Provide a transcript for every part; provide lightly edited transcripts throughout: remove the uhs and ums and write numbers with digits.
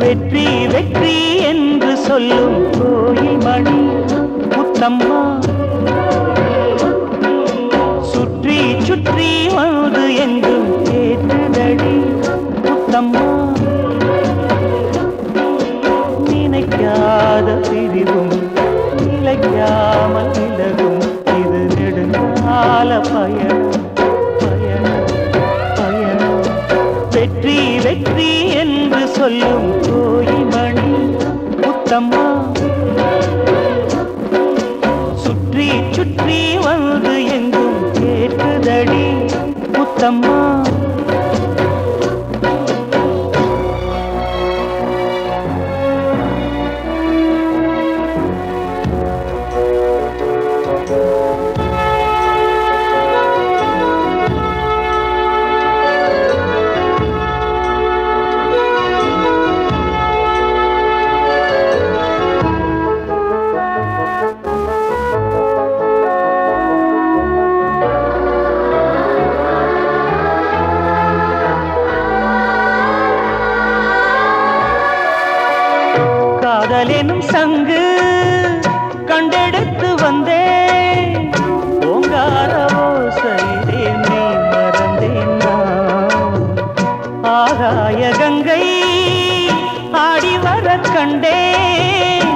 வெற்றி வெற்றி என்று சொல்லும் கோயில் மணி முத்தம்மா, சுற்றி சுற்றி வந்து எங்கும் கேட்டுதடி முத்தம்மா. நினைக்காத பிரிவும் நிலைக்காமல் விலகும் இது நெடுங்கால பயணம் பயணம் பயணம். வெற்றி வெற்றி என்று சொல்லும் கோயில் மணி முத்தம்மா, சுற்றி சுற்றி வந்து எங்கும் கேட்குதடி முத்தம்மா. காதலெனும் சங்கு கண்டெடுத்து வந்தேன், ஓங்கார ஓசையிலே நீ மறந்தேன் நான். ஆகாய கங்கை ஆடி வர கண்டேன்,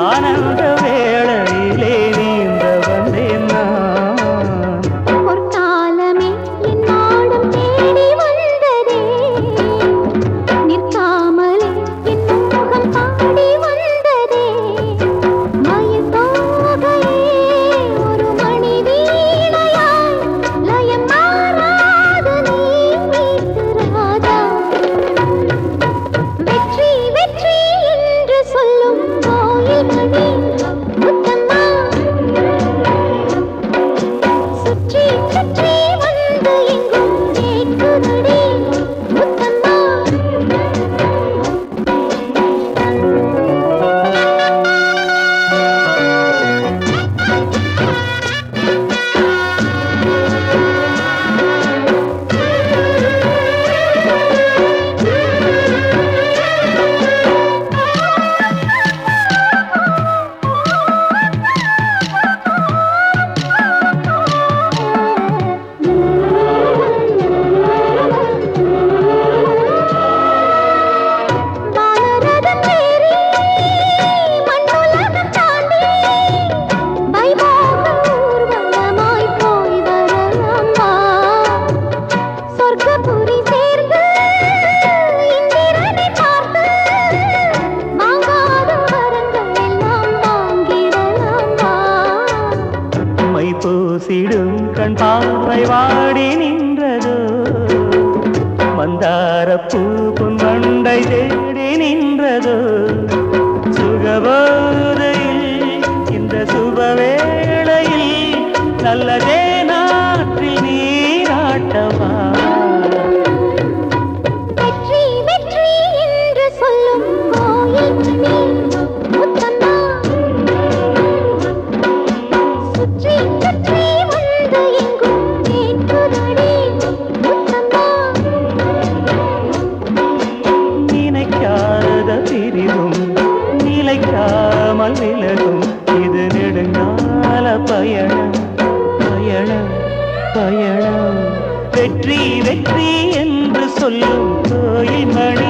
ஆனந்த வேளையிலே நீந்த வந்தேன் நான். ஒரு காலமே என் நாடும் தேடி வந்ததே, நிற்காமலே என் முகம் பாடி வந்ததே. மயத்தோகையே ஒரு மணி வீணையாய் லயம் மாறாது நீ மீட்டு ராஜா. வெற்றி வெற்றி என்று சொல்லும் கோயில் மணி முத்தம்மா, சுற்றி சுற்றி வந்து எங்கும் கேட்குதடி முத்தம்மா. வானரதம் ஏறி மண்ணுலகம் தாண்டி வைபோக ஊர்வலமாய் போய் வரலாம் வா. சொர்க்கபுரி சேர்ந்து இந்திரனை பார்த்து வாங்காத வரங்கள் எல்லாம் வாங்கிடலாம் வா. மை பூசிடும் கண் பார்வை வாடி நின்றதோ, மந்தார பூ பொன்வண்டை தேடி நின்றதோ. சுகபோதையில் இந்த சுபவேளையில் நல்லதே நாற்றில் நீராட்டவா. வெற்றி வெற்றி என்று சொல்லும் கோயில் மணி முத்தம்மா, சுற்றி சுற்றி வந்து எங்கும் கேட்குதடி முத்தம்மா. நினைக்காத பிரிவும் நிலைக்காமல் விலகும் இது நெடுங்கால பயணம் பயணம் பயணம். வெற்றி வெற்றி என்று சொல்லும் கோயில் மணி